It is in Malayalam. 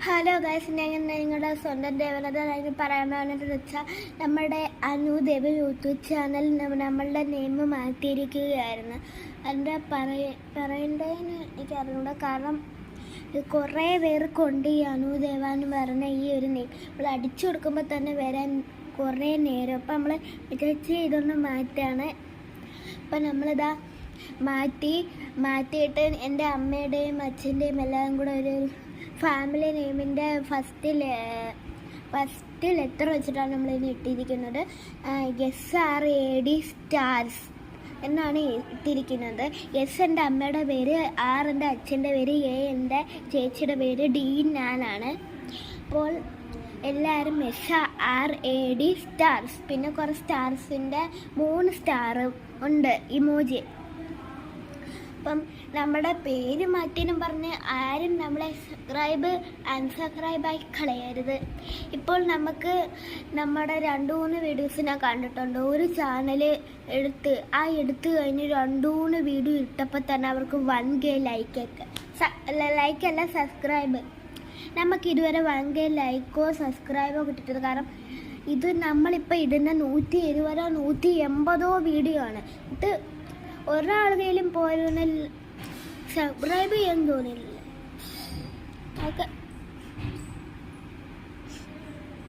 ഹലോ ഗൈസ്, ഞാൻ നിങ്ങളുടെ സ്വന്തം ദേവനത പറയാൻ വേണ്ടിയിട്ട് വെച്ചാൽ നമ്മുടെ അനുദേവ് യൂട്യൂബ് ചാനൽ നമ്മളുടെ നെയിം മാറ്റിയിരിക്കുകയായിരുന്നു. അതിൻ്റെ പറയേണ്ടതെന്ന് എനിക്ക് അറിഞ്ഞൂടാ. കാരണം കുറേ പേർക്കുണ്ട് ഈ അനുദേവ എന്ന് പറഞ്ഞ ഈ ഒരു നെയിം. നമ്മൾ അടിച്ചു കൊടുക്കുമ്പോൾ തന്നെ വരാൻ കുറേ നേരം. അപ്പം നമ്മൾ വിചാരിച്ച് ഇതൊന്ന് മാറ്റാണ്. അപ്പം നമ്മളിതാ മാറ്റിയിട്ട് എൻ്റെ അമ്മയുടെയും അച്ഛൻ്റെയും എല്ലാം കൂടെ ഒരു ഫാമിലി നെയിമിൻ്റെ ഫസ്റ്റ് ലെറ്റർ വെച്ചിട്ടാണ് നമ്മളിതിന് ഇട്ടിരിക്കുന്നത്. SRAD സ്റ്റാർസ് എന്നാണ് ഇട്ടിരിക്കുന്നത്. S എൻ്റെ അമ്മയുടെ പേര്, R എൻ്റെ അച്ഛൻ്റെ പേര്, A എൻ്റെ ചേച്ചിയുടെ പേര്, D ഞാനാണ്. അപ്പോൾ എല്ലാവരും SRAD സ്റ്റാർസ്. പിന്നെ കുറേ സ്റ്റാർസിൻ്റെ 3 സ്റ്റാർ ഉണ്ട് ഇമോജി. അപ്പം നമ്മുടെ പേര് മാറ്റിയെന്നും പറഞ്ഞ് ആരും നമ്മളെ അൺസബ്സ്ക്രൈബായി കളയരുത്. ഇപ്പോൾ നമുക്ക് നമ്മുടെ 2-3 വീഡിയോസ് ഞാൻ കണ്ടിട്ടുണ്ട്. ഒരു ചാനൽ എടുത്ത് കഴിഞ്ഞ് 2-3 വീഡിയോ ഇട്ടപ്പോൾ തന്നെ അവർക്ക് 1K ലൈക്കല്ല സബ്സ്ക്രൈബ്. നമുക്ക് ഇതുവരെ 1K ലൈക്കോ സബ്സ്ക്രൈബോ കിട്ടിയിട്ടുണ്ട്. കാരണം ഇത് നമ്മളിപ്പോൾ ഇടുന്ന 170 180 വീഡിയോ ആണ്. ഇത് ഒരാളുടെയും പോലും സബ്സ്ക്രൈബ് ചെയ്യാൻ തോന്നില്ല. ഓക്കെ.